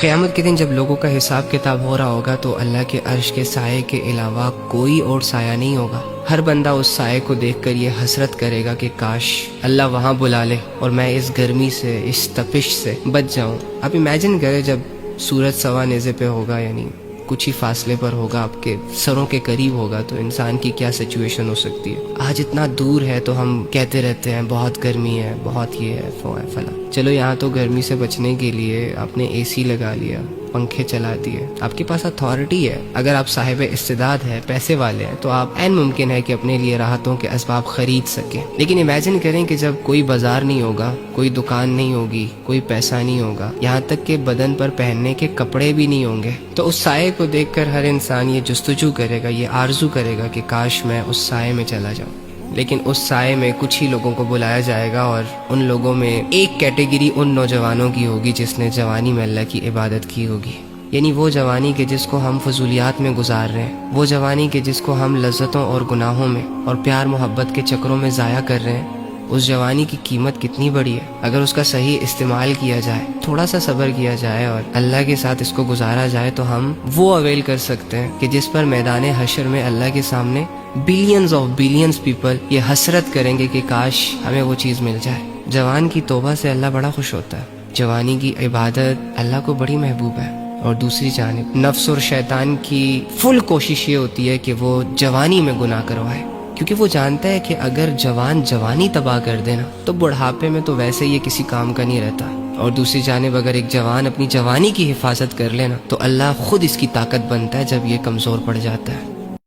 قیامت کے دن جب لوگوں کا حساب کتاب ہو رہا ہوگا تو اللہ کے عرش کے سائے کے علاوہ کوئی اور سایہ نہیں ہوگا۔ ہر بندہ اس سائے کو دیکھ کر یہ حسرت کرے گا کہ کاش اللہ وہاں بلا لے اور میں اس گرمی سے، اس تپش سے بچ جاؤں۔ آپ امیجن کریں جب سورج سوا نیزے پہ ہوگا، یعنی کچھ ہی فاصلے پر ہوگا، آپ کے سروں کے قریب ہوگا، تو انسان کی کیا سچویشن ہو سکتی ہے۔ آج اتنا دور ہے تو ہم کہتے رہتے ہیں بہت گرمی ہے، بہت یہ ہے، وہ ہے، فلاں۔ چلو یہاں تو گرمی سے بچنے کے لیے آپ نے اے سی لگا لیا، پنکھے چلا دیے، آپ کے پاس اتھارٹی ہے، اگر آپ صاحب استعداد ہے، پیسے والے ہیں، تو آپ عین ممکن ہے کہ اپنے لیے راحتوں کے اسباب خرید سکیں۔ لیکن امیجن کریں کہ جب کوئی بازار نہیں ہوگا، کوئی دکان نہیں ہوگی، کوئی پیسہ نہیں ہوگا، یہاں تک کہ بدن پر پہننے کے کپڑے بھی نہیں ہوں گے، تو اس سائے کو دیکھ کر ہر انسان یہ جستجو کرے گا، یہ آرزو کرے گا کہ کاش میں اس سائے میں چلا جاؤں۔ لیکن اس سائے میں کچھ ہی لوگوں کو بلایا جائے گا، اور ان لوگوں میں ایک کیٹیگری ان نوجوانوں کی ہوگی جس نے جوانی میں اللہ کی عبادت کی ہوگی، یعنی وہ جوانی کہ جس کو ہم فضولیات میں گزار رہے ہیں، وہ جوانی کہ جس کو ہم لذتوں اور گناہوں میں اور پیار محبت کے چکروں میں ضائع کر رہے ہیں۔ اس جوانی کی قیمت کتنی بڑی ہے اگر اس کا صحیح استعمال کیا جائے، تھوڑا سا صبر کیا جائے اور اللہ کے ساتھ اس کو گزارا جائے، تو ہم وہ اویل کر سکتے ہیں کہ جس پر میدان حشر میں اللہ کے سامنے بلینز آف بلینز پیپل یہ حسرت کریں گے کہ کاش ہمیں وہ چیز مل جائے۔ جوان کی توبہ سے اللہ بڑا خوش ہوتا ہے، جوانی کی عبادت اللہ کو بڑی محبوب ہے، اور دوسری جانب نفس اور شیطان کی فل کوشش یہ ہوتی ہے کہ وہ جوانی میں گناہ کروائے، کیونکہ وہ جانتا ہے کہ اگر جوان جوانی تباہ کر دینا تو بڑھاپے میں تو ویسے یہ کسی کام کا نہیں رہتا، اور دوسری جانب اگر ایک جوان اپنی جوانی کی حفاظت کر لینا تو اللہ خود اس کی طاقت بنتا ہے جب یہ کمزور پڑ جاتا ہے۔